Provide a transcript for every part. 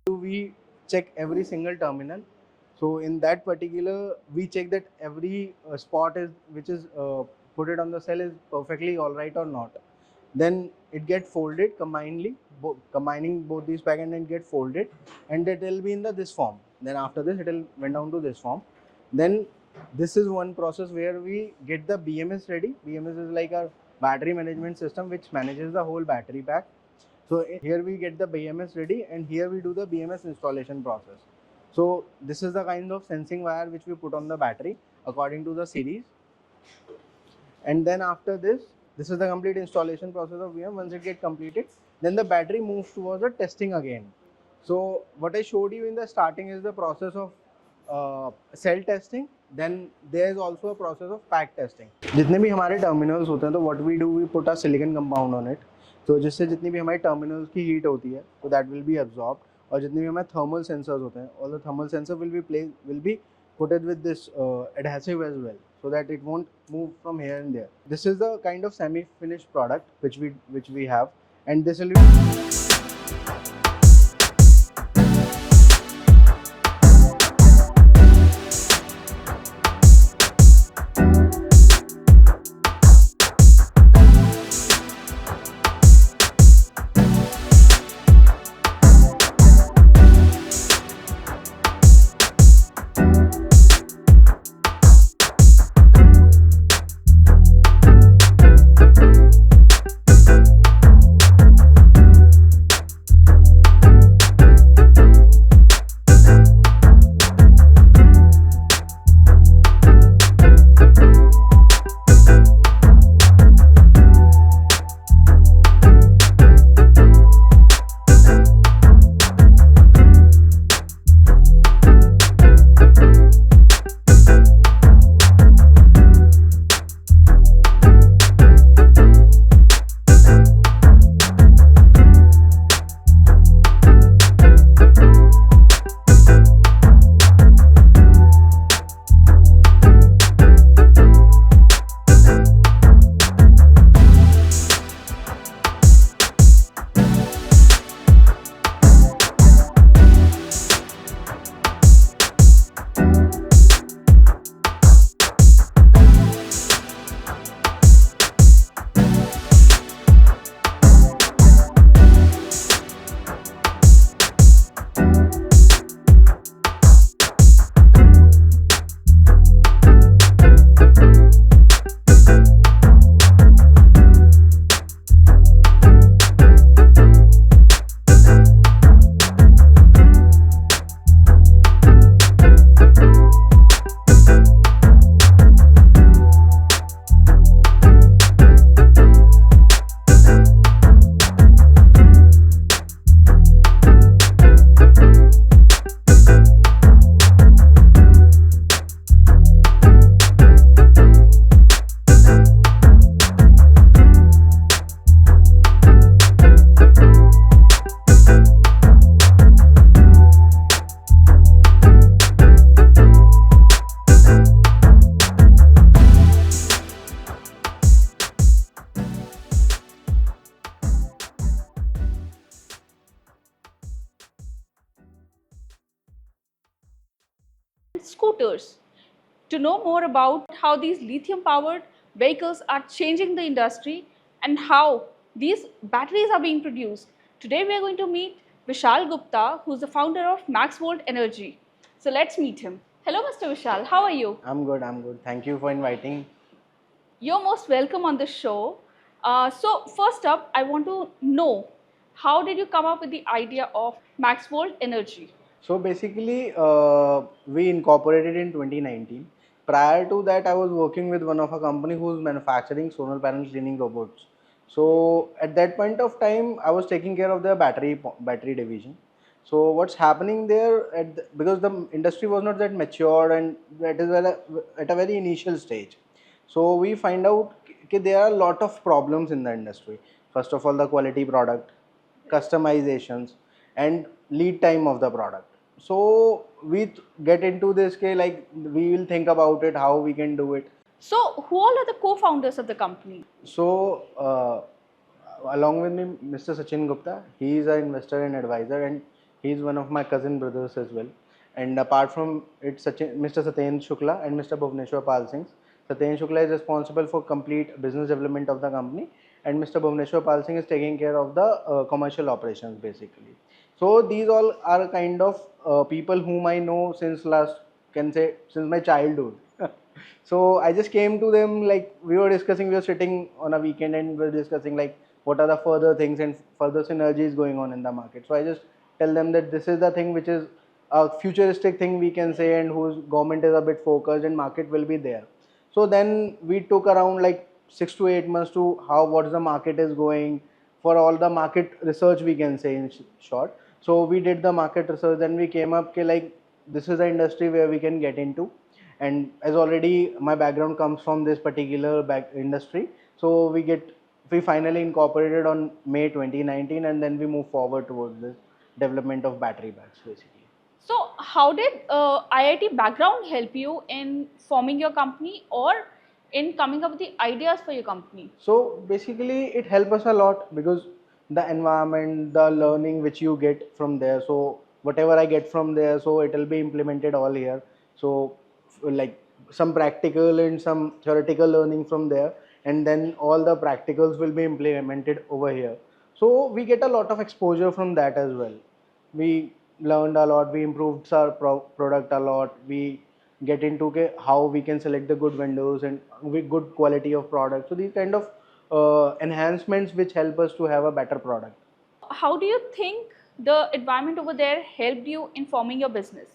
We check every single terminal. So in that particular, we check that every spot is which is put it on the cell is perfectly all right or not. Then it get folded combinedly, combining both these pack and then get folded, and it will be in this form. Then after this, it will went down to this form. Then this is one process where we get the BMS ready. BMS is like a battery management system which manages the whole battery pack. So here we get the BMS ready, and here we do the BMS installation process. So this is the kind of sensing wire which we put on the battery according to the series. And then after this is the complete installation process of VM. Once it gets completed, then the battery moves towards the testing again. So what I showed you in the starting is the process of cell testing. Then there is also a process of pack testing. जितने भी हमारे terminals होते हैं, तो what we do, we put a silicon compound on it. तो जिससे जितनी भी हमारी terminals की heat होती है, तो that will be absorbed. और जितने भी हमारे thermal sensors होते हैं, all the thermal sensor will be put it with this adhesive as well, so that it won't move from here and there. This is the kind of semi-finished product which we have, and this will be scooters. To know more about how these lithium powered vehicles are changing the industry and how these batteries are being produced, today we are going to meet Vishal Gupta, who is the founder of MaxVolt Energy. So let's meet him. Hello, Mr. Vishal. How are you? I'm good. I'm good. Thank you for inviting. You're most welcome on the show. So first up, I want to know, how did you come up with the idea of MaxVolt Energy? So basically, we incorporated in 2019. Prior to that, I was working with one of a company who's manufacturing solar panel cleaning robots. So at that point of time, I was taking care of the battery division. So what's happening there because the industry was not that mature and that is at a very initial stage. So we find out there are a lot of problems in the industry. First of all, the quality product, customizations, and lead time of the product. So we get into this like we will think about it, how we can do it. So who all are the co-founders of the company? So along with me, Mr. Sachin Gupta, he is an investor and advisor, and He's one of my cousin brothers as well. And apart from it, Mr. Satyen Shukla and Mr. Bhuvneshwar Pal Singh. Satyen Shukla is responsible for complete business development of the company, and Mr. Bhuvneshwar Pal Singh is taking care of the commercial operations basically. So these all are kind of people whom I know since last, can say, since my childhood. So I just came to them, like we were discussing, we were sitting on a weekend and we were discussing like what are the further things and further synergies going on in the market. So I just tell them that this is the thing which is a futuristic thing we can say, and whose government is a bit focused and market will be there. So then we took around like 6 to 8 months to how what the market is going, for all the market research we can say in short. So we did the market research, then we came up ke like this is the industry where we can get into. And as already my background comes from this particular back industry, so we finally incorporated on May 2019, and then we move forward towards this development of battery packs basically. So, how did IIT background help you in forming your company or in coming up with the ideas for your company? So basically it helps us a lot because the environment, the learning which you get from there, so whatever I get from there, so it will be implemented all here. So like some practical and some theoretical learning from there, and then all the practicals will be implemented over here. So we get a lot of exposure from that as well. We learned a lot, we improved our product a lot, we get into how we can select the good vendors and with good quality of product. So these kind of enhancements which help us to have a better product. How do you think the environment over there helped you in forming your business?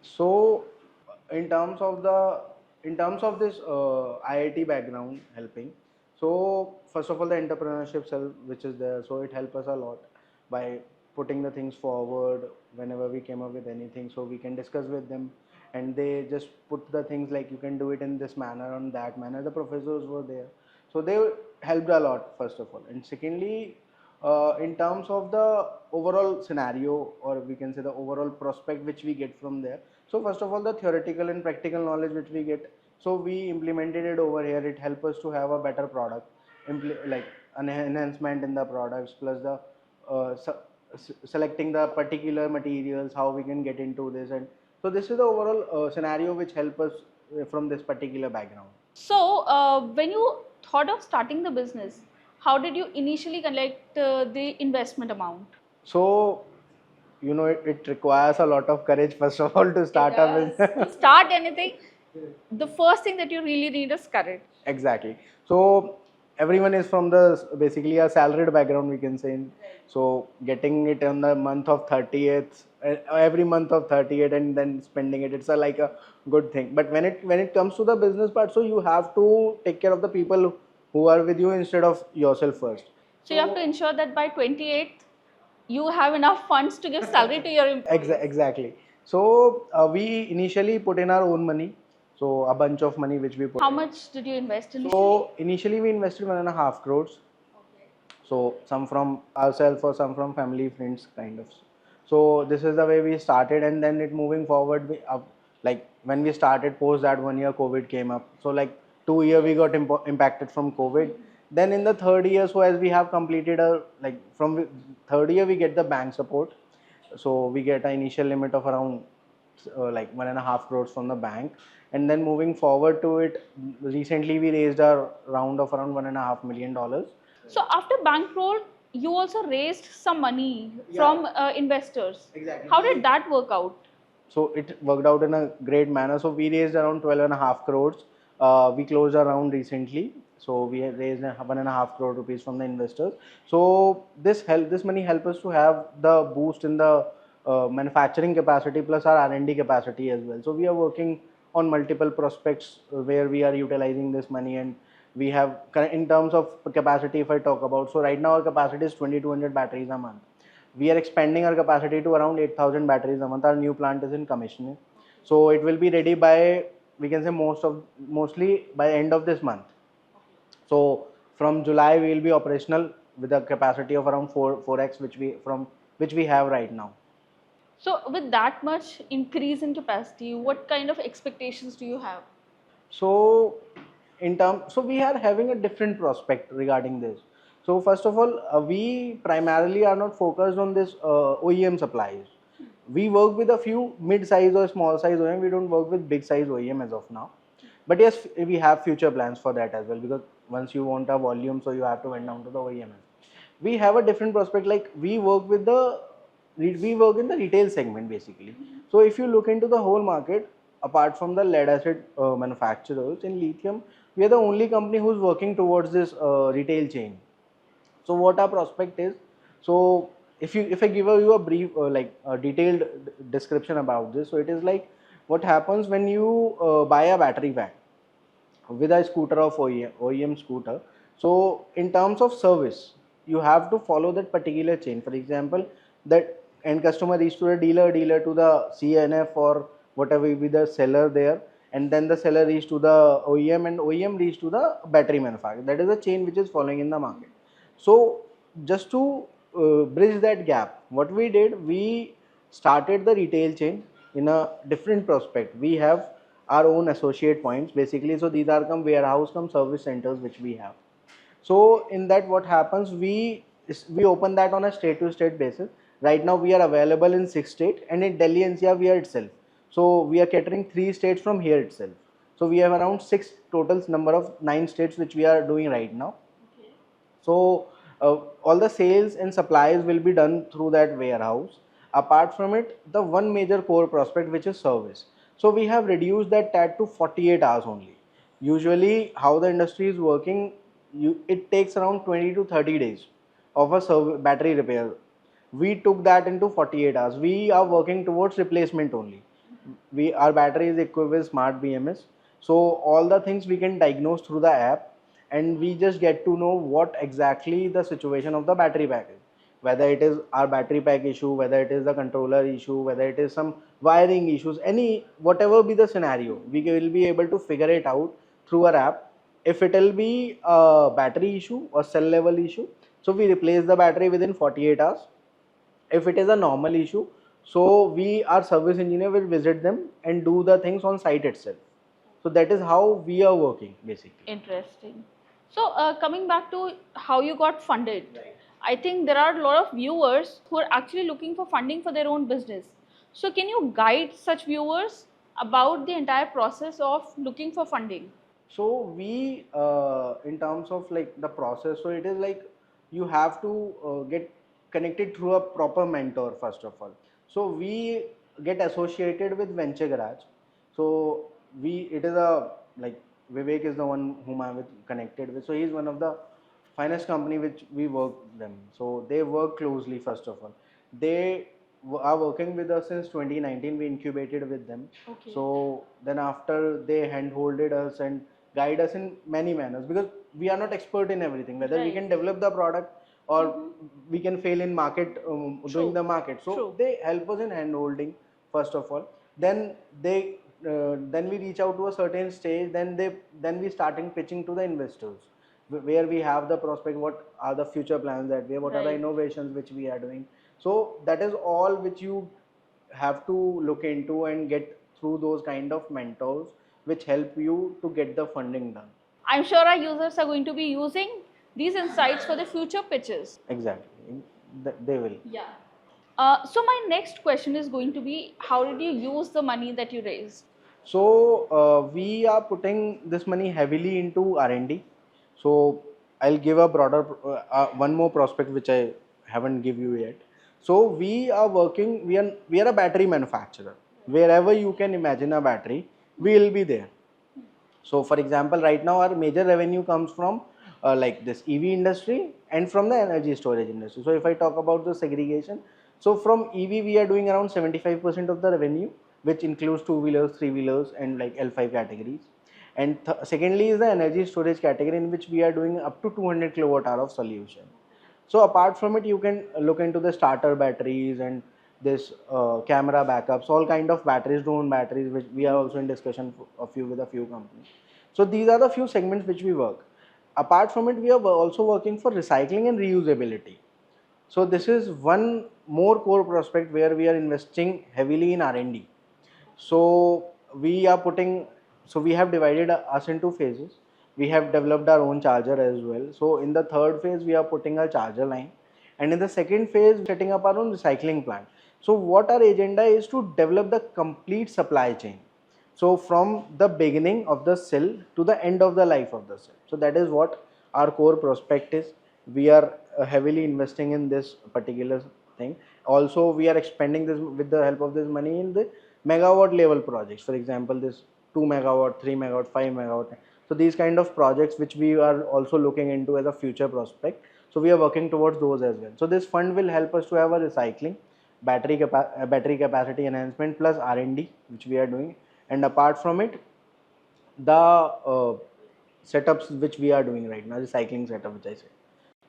So in terms of the in terms of this IIT background helping, so first of all the entrepreneurship self which is there, so it helps us a lot by putting the things forward whenever we came up with anything, so we can discuss with them, and they just put the things like you can do it in this manner, on that manner. The professors were there, so they helped a lot first of all. And secondly, in terms of the overall scenario, or we can say the overall prospect which we get from there, so first of all the theoretical and practical knowledge which we get, so we implemented it over here. It helps us to have a better product, like an enhancement in the products, plus the selecting the particular materials, how we can get into this. And so this is the overall scenario which help us from this particular background. So, when you thought of starting the business, how did you initially collect the investment amount? So it requires a lot of courage first of all to It start a does. To business. start anything, the first thing that you really need is courage. Exactly. So everyone is from the basically a salaried background we can say. So getting it on the month of 30th, every month of 30th, and then spending it, it's a like a good thing. But when it comes to the business part, so you have to take care of the people who are with you instead of yourself first. So you have to ensure that by 28th, you have enough funds to give salary to your employees. Exactly. So we initially put in our own money, so a bunch of money which we put How in. much did you invest initially? So initially we invested 1.5 crores. So some from ourselves or some from family friends kind of. So this is the way we started, and then it moving forward. Like when we started, post that 1 year COVID came up. So like 2 year we got impacted from COVID. Then in the third year, so as we have completed a like from third year we get the bank support. So we get an initial limit of around like 1.5 crores from the bank, and then moving forward to it, recently we raised a round of around $1.5 million. So after bankroll, you also raised some money from investors. Exactly. How did that work out? So it worked out in a great manner. So we raised around 12.5 crores. We closed a round recently. So we have raised 1.5 crore rupees from the investors. So this money help us to have the boost in the manufacturing capacity plus our R&D capacity as well. So we are working on multiple prospects where we are utilizing this money, and we have in terms of capacity, if I talk about, so right now our capacity is 2200 batteries a month. We are expanding our capacity to around 8,000 batteries a month. Our new plant is in commissioning, so it will be ready by, we can say, mostly by end of this month. So from July we will be operational with a capacity of around 4x which we have right now. So with that much increase in capacity, what kind of expectations do you have? So so we are having a different prospect regarding this. So first of all, we primarily are not focused on this OEM supplies. We work with a few mid-size or small-size OEM. We don't work with big-size OEM as of now. But yes, we have future plans for that as well, because once you want a volume, so you have to went down to the OEM. We have a different prospect. Like we work in the retail segment basically. So if you look into the whole market, apart from the lead acid manufacturers in lithium, we are the only company who's working towards this retail chain. So what our prospect is, so if I give you a brief like a detailed description about this, so it is like what happens when you buy a battery pack with a scooter of OEM scooter. So in terms of service, you have to follow that particular chain. For example, that end customer reach to the dealer, dealer to the CNF or whatever be the seller there, and then the seller reach to the OEM, and OEM reach to the battery manufacturer. That is a chain which is following in the market. So just to bridge that gap, what we did, we started the retail chain in a different prospect. We have our own associate points basically. So these are come warehouse, come service centers which we have. So in that, what happens, we open that on a state to state basis. Right now we are available in 6 states, and in Delhi NCR we are itself. So we are catering 3 states from here itself. So we have around six total number of 9 states which we are doing right now. So all the sales and supplies will be done through that warehouse. Apart from it, the one major core prospect which is service. So we have reduced that TAT to 48 hours only. Usually, how the industry is working, it takes around 20 to 30 days of a battery repair. We took that into 48 hours. We are working towards replacement only. Our battery is equipped with smart BMS, so all the things we can diagnose through the app, and we just get to know what exactly the situation of the battery pack is, whether it is our battery pack issue, whether it is the controller issue, whether it is some wiring issues, any whatever be the scenario, we will be able to figure it out through our app. If it will be a battery issue or cell level issue, so we replace the battery within 48 hours. If it is a normal issue, so we, our service engineer will visit them and do the things on site itself. So that is how we are working basically. Interesting. So, coming back to how you got funded, I think there are a lot of viewers who are actually looking for funding for their own business. So, can you guide such viewers about the entire process of looking for funding? So we in terms of like the process, so it is like you have to get connected through a proper mentor first of all. So we get associated with Venture Garage. So we, it is a like Vivek is the one whom I'm connected with. So he's one of the finance company which we work with them. So they work closely first of all. They are working with us since 2019. We incubated with them. Okay. So then after they handholded us and guide us in many manners, because we are not expert in everything, whether we can develop the product or we can fail in market, doing the market. So they help us in hand holding first of all. Then then we reach out to a certain stage, then we starting pitching to the investors, where we have the prospect, what are the future plans that we have, what are the innovations which we are doing. So that is all which you have to look into and get through those kind of mentors which help you to get the funding done. I'm sure our users are going to be using these insights for the future pitches. Exactly. They will. Yeah. So my next question is going to be, how did you use the money that you raised? So we are putting this money heavily into R&D. So I'll give a broader one more prospect which I haven't give you yet. So we are working. We are a battery manufacturer. Wherever you can imagine a battery, we will be there. So for example, right now our major revenue comes from like this EV industry and from the energy storage industry. So if I talk about the segregation, so from EV we are doing around 75% of the revenue, which includes two-wheelers, three-wheelers and like L5 categories. And secondly is the energy storage category, in which we are doing up to 200 kilowatt hour of solution. So apart from it, you can look into the starter batteries and this camera backups, all kind of batteries, drone batteries, which we are also in discussion with a few companies. So these are the few segments which we work. Apart from it, we are also working for recycling and reusability. So this is one more core prospect where we are investing heavily in R&D. So we are putting, so we have divided us into phases. We have developed our own charger as well. So in the third phase, we are putting a charger line, and in the second phase, setting up our own recycling plant. So what our agenda is to develop the complete supply chain. So from the beginning of the cell to the end of the life of the cell. So that is what our core prospect is. We are heavily investing in this particular thing. Also, we are expanding this with the help of this money in the megawatt level projects. For example, this 2 megawatt, 3 megawatt, 5 megawatt. So these kind of projects which we are also looking into as a future prospect. So we are working towards those as well. So this fund will help us to have a recycling, battery capacity enhancement plus R&D which we are doing, and apart from it, the setups which we are doing right now, recycling setup which I said.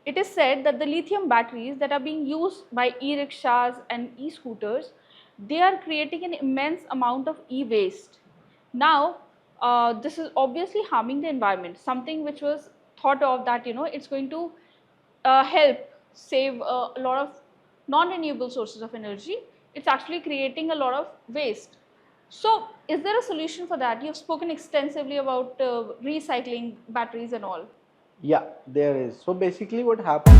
It is said that the lithium batteries that are being used by e-rickshaws and e-scooters, they are creating an immense amount of e-waste. Now, this is obviously harming the environment, something which was thought of that, it's going to help save a lot of non-renewable sources of energy. It's actually creating a lot of waste. So, is there a solution for that? You've spoken extensively about recycling batteries and all. Yeah, there is. So basically what happens,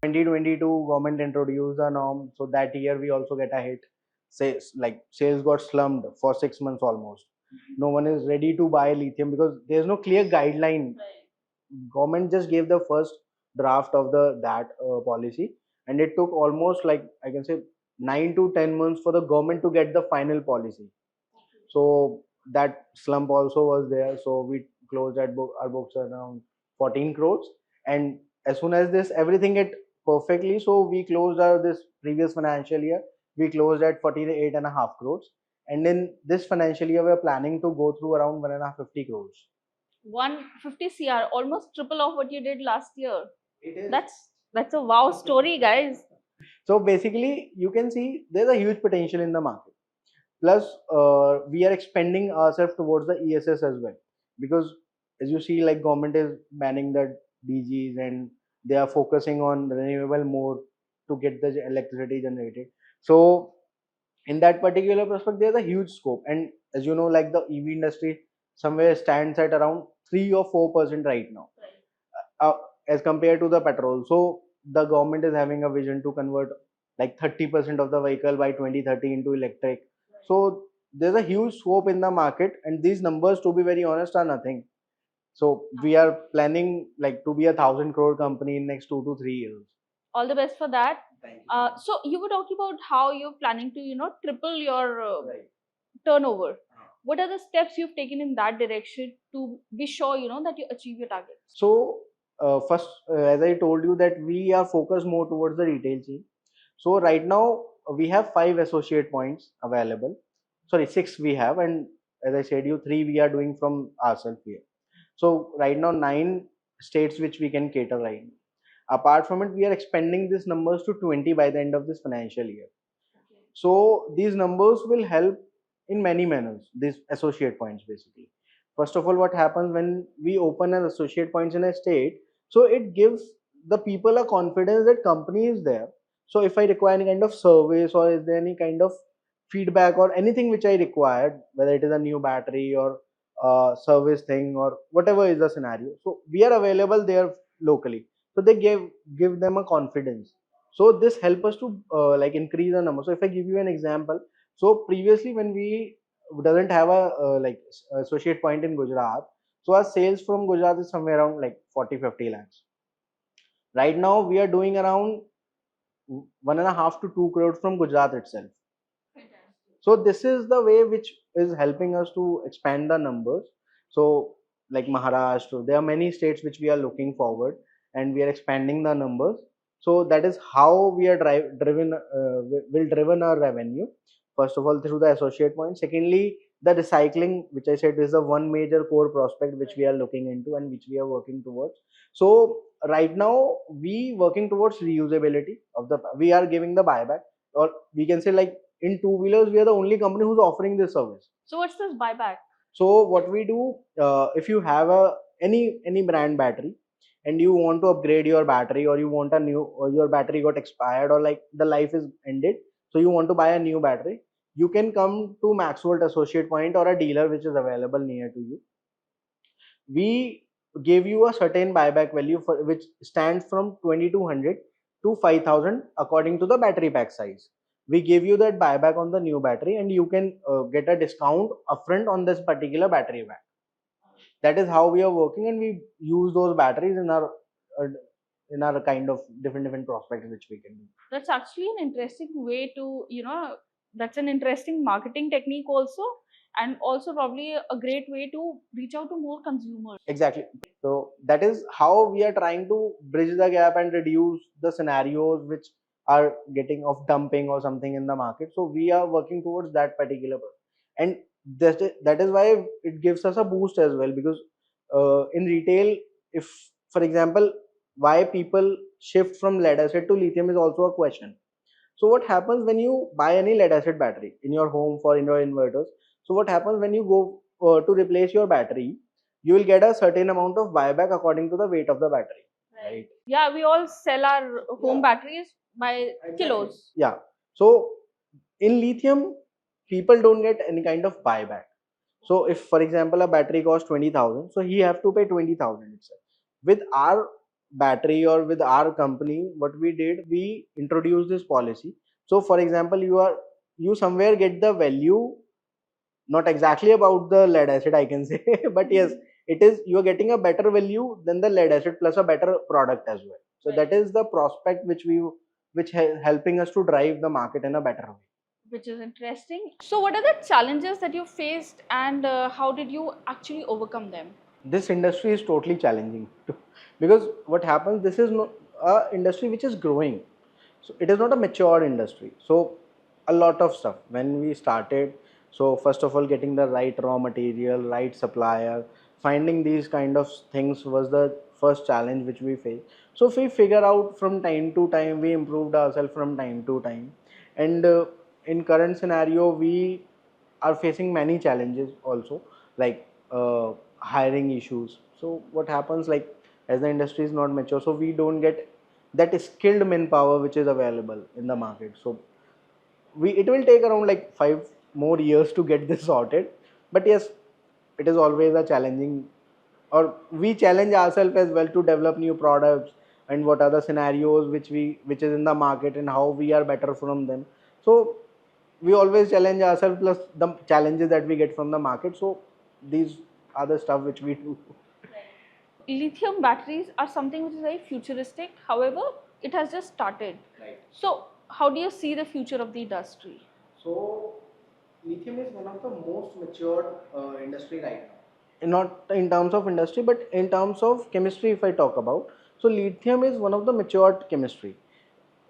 in 2022 government introduced a norm, so that year we also get a hit. Sales got slumped for 6 months almost. No one is ready to buy lithium because there's no clear guideline. Government just gave the first draft of the that policy, and it took almost, like I can say, 9 to 10 months for the government to get the final policy. So that slump also was there. So we closed our books around 14 crores, and as soon as this everything get perfectly, so we closed our this previous financial year, we closed at 48 and a half crores, and in this financial year we are planning to go through around 150 crores. 150 CR, almost triple of what you did last year. It is. That's a wow story, guys. So basically you can see there's a huge potential in the market. Plus we are expanding ourselves towards the ESS as well, because as you see, like government is banning the DGs, and they are focusing on renewable more to get the electricity generated. So In that particular prospect, there's a huge scope. And as you know, like the EV industry somewhere stands at around 3 or 4% right now, uh, as compared to the petrol. So the government is having a vision to convert like 30% of the vehicle by 2030 into electric. So there's a huge scope in the market, and these numbers, to be very honest, are nothing. So we are planning like to be a 1,000 crore company in next 2 to 3 years. All the best for that. Thank you. So you were talking about how you're planning to, triple your Right. turnover. What are the steps you've taken in that direction to be sure, that you achieve your targets? So first, as I told you, that we are focused more towards the retail chain. So right now we have 5 associate points available. Sorry, 6 we have, and as I said you, 3 we are doing from ourselves here. So right now 9 states which we can cater right now. Apart from it, we are expanding these numbers to 20 by the end of this financial year. So these numbers will help in many manners, these associate points basically. First of all, what happens when we open an associate points in a state, so it gives the people a confidence that company is there. So if I require any kind of service, or is there any kind of feedback or anything which I required, whether it is a new battery or service thing or whatever is the scenario, so we are available there locally. So they give them a confidence. So this help us to like increase the number. So if I give you an example, so previously when we doesn't have a like associate point in Gujarat, so our sales from Gujarat is somewhere around like 40-50 lakhs. Right now we are doing around 1.5 to 2 crores from Gujarat itself. So this is the way which is helping us to expand the numbers. So like Maharashtra, there are many states which we are looking forward, and we are expanding the numbers. So that is how we are driven will driven our revenue. First of all, through the associate point. Secondly, the recycling, which I said is the one major core prospect which we are looking into and which we are working towards. So right now we working towards reusability of the, we are giving the buyback, or we can say like in two-wheelers we are the only company who's offering this service. So what's this buyback? So what we do, if you have a any brand battery and you want to upgrade your battery, or you want a new, or your battery got expired, or like the life is ended, so you want to buy a new battery, you can come to MaxVolt associate point or a dealer which is available near to you. We give you a certain buyback value for which stands from 2200 to 5000 according to the battery pack size. We give you that buyback on the new battery, and you can get a discount upfront on this particular battery pack. That is how we are working, and we use those batteries uh, in our kind of different prospects which we can do. That's actually an interesting way to, that's an interesting marketing technique also, and also probably a great way to reach out to more consumers. Exactly. So that is how we are trying to bridge the gap and reduce the scenarios which are getting of dumping or something in the market. So we are working towards that particular point. And that is why it gives us a boost as well, because in retail, if for example, why people shift from lead acid to lithium is also a question. So what happens when you buy any lead acid battery in your home for in your inverters? So what happens when you go to replace your battery? You will get a certain amount of buyback according to the weight of the battery, right? Yeah, we all sell our home batteries by kilos. Yeah. So in lithium, people don't get any kind of buyback. So if, for example, a battery costs 20,000, so he have to pay 20,000 itself. With our battery or with our company, what we did, we introduced this policy. So for example, you somewhere get the value, not exactly about the lead acid, I can say, but yes, it is, you are getting a better value than the lead acid plus a better product as well. So that is the prospect which helping us to drive the market in a better way. Which is interesting. So, what are the challenges that you faced, and how did you actually overcome them? This industry is totally challenging because what happens, this is not a industry which is growing, so it is not a mature industry. So a lot of stuff when we started, so first of all, getting the right raw material, right supplier, finding these kind of things was the first challenge which we faced. So if we figure out from time to time, we improved ourselves from time to time. And in current scenario, we are facing many challenges also, like hiring issues. So what happens, like as the industry is not mature, so we don't get that skilled manpower which is available in the market. So it will take around like 5 more years to get this sorted. But yes, it is always a challenging, or we challenge ourselves as well to develop new products, and what are the scenarios which is in the market and how we are better from them. So we always challenge ourselves, plus the challenges that we get from the market. So these are the stuff which we do. Lithium batteries are something which is very futuristic. However, it has just started. Right. So, how do you see the future of the industry? So, lithium is one of the most matured industry right now. Not in terms of industry, but in terms of chemistry, if I talk about. So, lithium is one of the matured chemistry.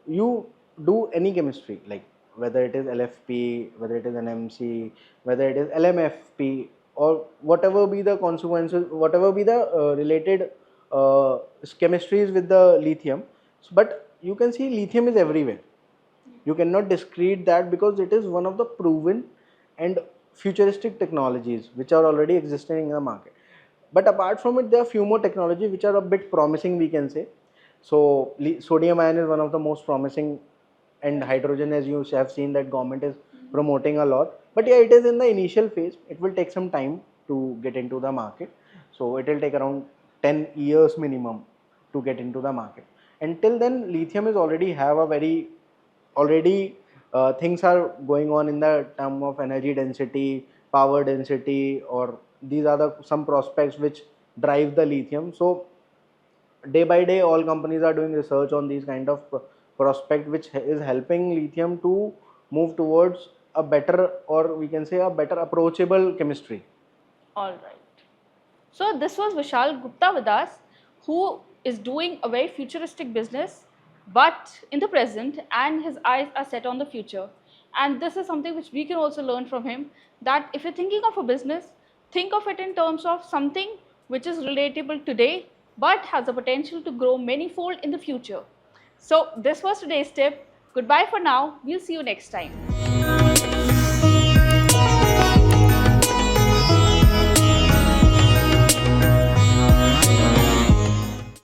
You do any chemistry, like whether it is LFP, whether it is NMC, whether it is LMFP, or whatever be the consequences, whatever be the related chemistries with the lithium. But you can see lithium is everywhere. You cannot discrete that, because it is one of the proven and futuristic technologies which are already existing in the market. But apart from it, there are few more technologies which are a bit promising, we can say. So sodium ion is one of the most promising, and hydrogen, as you have seen, that government is promoting a lot. But yeah, it is in the initial phase. It will take some time to get into the market. So it will take around 10 years minimum to get into the market. Until then, lithium is already have a very, already things are going on in the term of energy density, power density, or these are the some prospects which drive the lithium. So day by day, all companies are doing research on these kind of prospect, which is helping lithium to move towards a better, or we can say a better approachable chemistry. All right. So this was Vishal Gupta with us, who is doing a very futuristic business, but in the present, and his eyes are set on the future. And this is something which we can also learn from him, that if you're thinking of a business, think of it in terms of something which is relatable today, but has the potential to grow manyfold in the future. So this was today's tip. Goodbye for now. We'll see you next time.